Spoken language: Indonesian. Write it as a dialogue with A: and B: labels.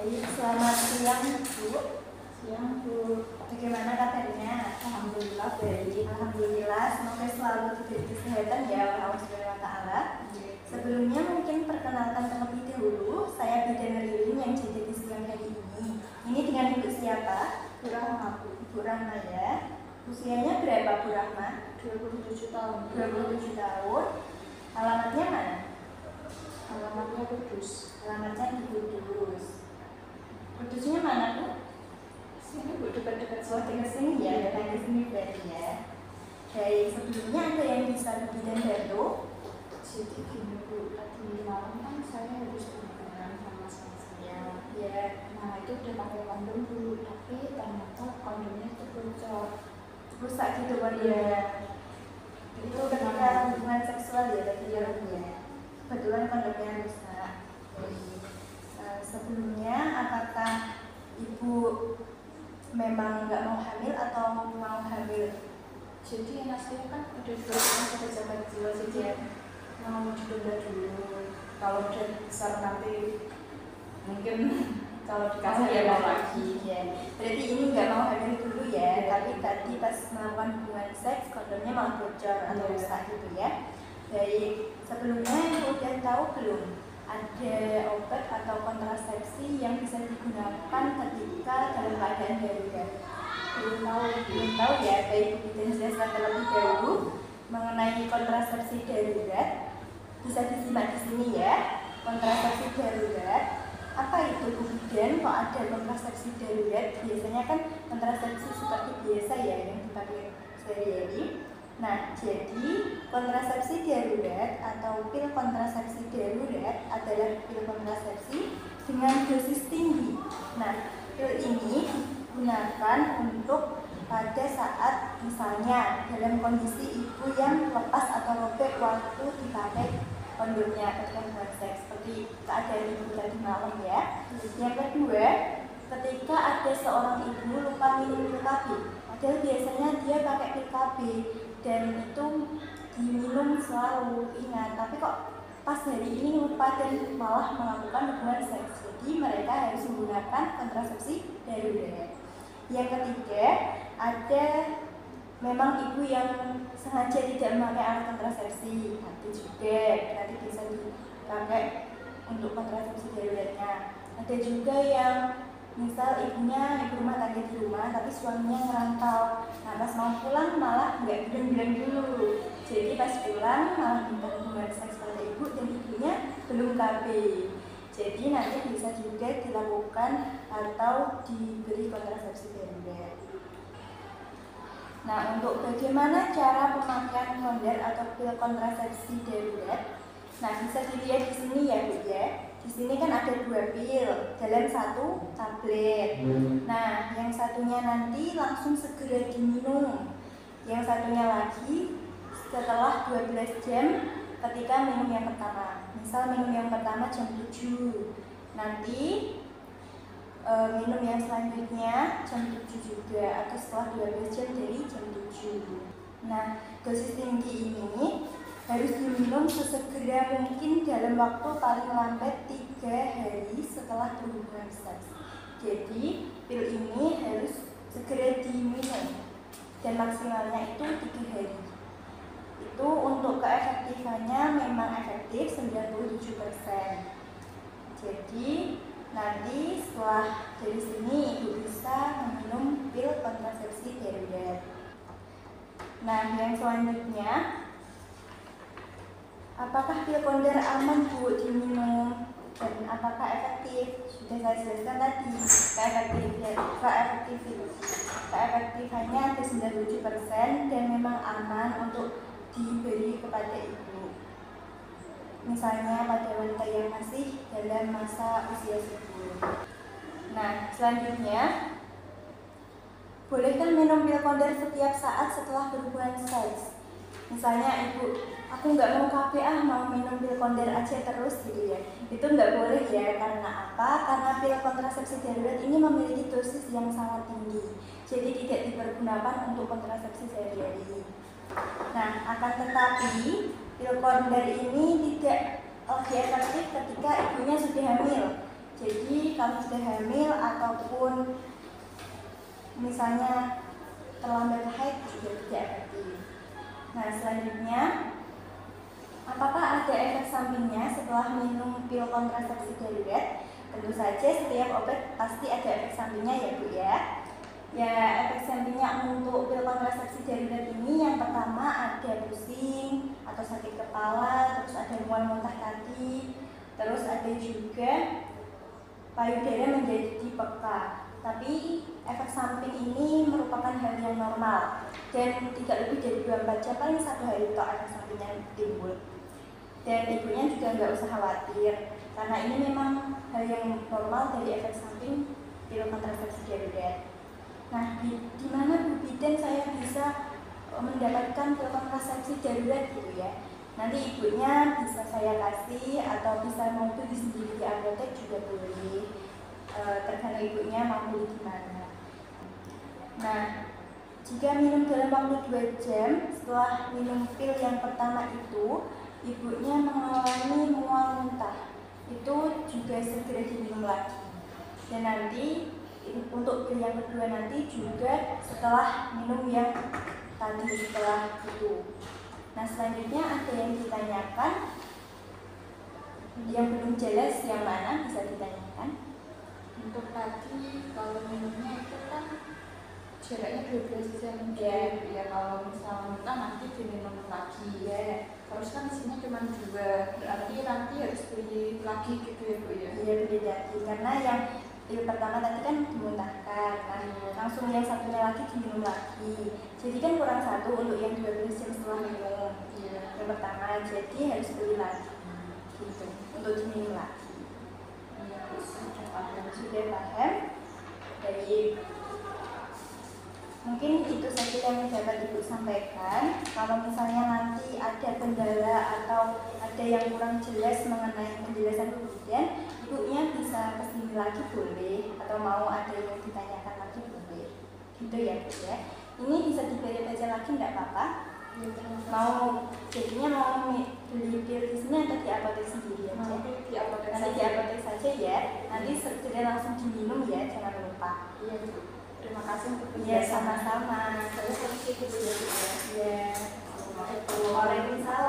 A: Baik, selamat siang Bu. Siang Bu. Bagaimana kabarnya?
B: Alhamdulillah baik.
A: Alhamdulillah, semoga selalu diberi kesehatan ya oleh Allah Subhanahu wa taala. Sebelumnya mungkin perkenalkan terlebih dahulu, saya Bidan Rilin yang jadi di siang hari ini. Ini dengan Ibu siapa?
B: Bu Rahma.
A: Ibu Rahma ya. Usianya berapa Bu Rahma?
B: 27 tahun.
A: 27 tahun. Alamatnya mana?
B: Alamatnya Kudus.
A: Alamatnya di Kudus. Kudusnya mana Bu?
B: Sini Bu, dekat-dekat
A: Oh, dekat sini ya, datang ke sini berarti ya. Baik, sebelumnya ada yang bisa Bidan bantu?
B: Jadi gini Bu, tadi malam kan saya habis berhubungan sama saya.
A: Ya.
B: Nah itu udah pakai kondom Bu, tapi ternyata kondomnya itu bocor.
A: Rusak gitu kan ya. Itu ketika hubungan seksual ya tadi ya. Kebetulan kondomnya rusak. Sebelumnya apakah Ibu memang nggak mau hamil atau mau hamil?
B: Jadi anak saya kan udah 2 tahun sudah jabat jiwa, jadi mau ditunda dulu. Kalau udah besar nanti mungkin kalau dikasih ya mau lagi.
A: Ya. Berarti ini nggak mau hamil dulu ya, tapi tadi pas melakukan hubungan seks kondomnya malah bocor atau rusak gitu ya. Baik, sebelumnya Ibu udah tahu belum ada obat atau kontrasepsi yang bisa digunakan ketika dalam keadaan darurat? Belum tahu ya. Baik, kita jelaskan terlebih dahulu mengenai kontrasepsi darurat. Bisa disimak di sini ya. Kontrasepsi darurat apa itu Bu Bidan? Kok ada kontrasepsi darurat? Biasanya kan kontrasepsi seperti biasa ya yang dipakai sehari-hari. Nah, jadi kontrasepsi darurat atau pil kontrasepsi darurat adalah pil kontrasepsi dengan dosis tinggi. Nah, pil ini digunakan untuk pada saat misalnya dalam kondisi ibu yang lepas atau robek waktu dipakai kondomnya ketika hubungan seks, seperti keadaan ibu tadi malam ya. Yang kedua, ketika ada seorang ibu lupa minum pil KB, padahal biasanya dia pakai pil KB dan itu diminum selalu, ingat, tapi kok pas hari ini lupa dan malah melakukan hubungan seks. Jadi mereka harus menggunakan kontrasepsi darurat. Yang ketiga, ada memang ibu yang sengaja tidak memakai alat kontrasepsi, nanti juga nanti bisa dipakai untuk kontrasepsi daruratnya. Ada juga yang misal ibu rumah tangga di rumah tapi suaminya ngerantau, nah pas mau pulang malah nggak bilang dulu, jadi pas pulang malah minta hubungan seks pada ibu dan ibunya belum KB. Jadi nanti bisa juga dilakukan atau diberi kontrasepsi darurat. Nah, untuk bagaimana cara pemakaian kondom atau pil kontrasepsi darurat, nah bisa dilihat di sini ya Bu ya. Di sini kan ada 2 pil dalam 1 tablet. Nah, yang satunya nanti langsung segera diminum. Yang satunya lagi setelah 12 jam ketika minum yang pertama. Misal minum yang pertama jam 7. Nanti minum yang selanjutnya jam 7 juga atau setelah 12 jam dari jam 7. Nah, dosis tinggi ini harus diminum sesegera mungkin dalam waktu paling lambat 3 hari setelah berhubungan seks. Jadi pil ini harus segera diminum dan maksimalnya itu 3 hari. Itu untuk keefektifannya memang efektif 97%. Jadi nanti setelah dari sini ibu bisa meminum pil kontrasepsi darurat. Nah, yang selanjutnya, apakah pil kondom aman Bu diminum dan apakah efektif? Sudah saya jelaskan tadi, keefektifannya ada 97% dan memang aman untuk diberi kepada ibu. Misalnya pada wanita yang masih dalam masa usia subur. Nah, selanjutnya, bolehkah minum pil kondom setiap saat setelah berhubungan seks? Misalnya ibu, aku nggak mau KB, mau minum pil kondom aja terus gitu ya. Itu nggak boleh ya, karena apa? Karena pil kontrasepsi darurat ini memiliki dosis yang sangat tinggi, jadi tidak dipergunakan untuk kontrasepsi sehari-hari. Nah, akan tetapi pil kondom ini tidak efektif ketika ibunya sudah hamil. Jadi kalau sudah hamil ataupun misalnya terlambat haid juga tidak efektif. Nah, selanjutnya, apakah ada efek sampingnya setelah minum pil kontrasepsi darurat? Tentu saja setiap obat pasti ada efek sampingnya ya Bu ya. Ya, efek sampingnya untuk pil kontrasepsi darurat ini yang pertama ada pusing atau sakit kepala, terus ada mual muntah kaki, terus ada juga payudara menjadi peka. Tapi efek samping ini merupakan hal yang normal dan tidak lebih dari 24 jam, paling 1 hari toh efek sampingnya timbul. Dan ibunya juga nggak usah khawatir karena ini memang hal yang normal dari efek samping pil kontrasepsi darurat. Nah, di mana Bu Bidan saya bisa mendapatkan pil kontrasepsi darurat gitu ya? Nanti ibunya bisa saya kasih atau bisa mau beli sendiri di apotek juga boleh. Tergantung ibunya mau beli di mana. Nah, jika minum dalam waktu 2 jam setelah minum pil yang pertama itu, ibunya mengalami mual muntah, itu juga segera diminum lagi. Dan nanti untuk pil yang kedua nanti juga setelah minum yang tadi setelah itu. Nah, selanjutnya ada yang ditanyakan yang belum jelas, yang mana bisa ditanyakan?
B: Untuk tadi kalau minumnya itu kan jaraknya 12 jam ya, kalau misalnya muntah nanti diminum lagi ya. Terus kan isinya cuma 2, berarti nanti harus beli lagi gitu ya Bu ya?
A: Iya, beli lagi karena yang pil pertama tadi kan dimuntahkan, nah langsung yang satunya lagi diminum lagi. Jadi kan kurang 1 untuk yang 12 jam setelah minum yang pertama, jadi harus beli lagi gitu untuk diminum lagi. Sudah paham? Baik. Mungkin itu saja yang dapat Ibu sampaikan. Kalau misalnya nanti ada kendala atau ada yang kurang jelas mengenai penjelasan Bu Bidan, ibunya bisa kesini lagi boleh, atau mau ada yang ditanyakan lagi boleh. Gitu ya Bu ya. Ini bisa dibaca lagi enggak apa-apa? Mau jadinya mau beli pil di sini atau di apotek sendiri aja?
B: Di apotek
A: Nanti di apotek saja ya. Nanti segera langsung diminum ya, jangan lupa.
B: Iya Bu. Terima kasih untuk
A: Iya, sama-sama.
B: Saya sedikit dulu ya.
A: Iya. Waalaikumsalam.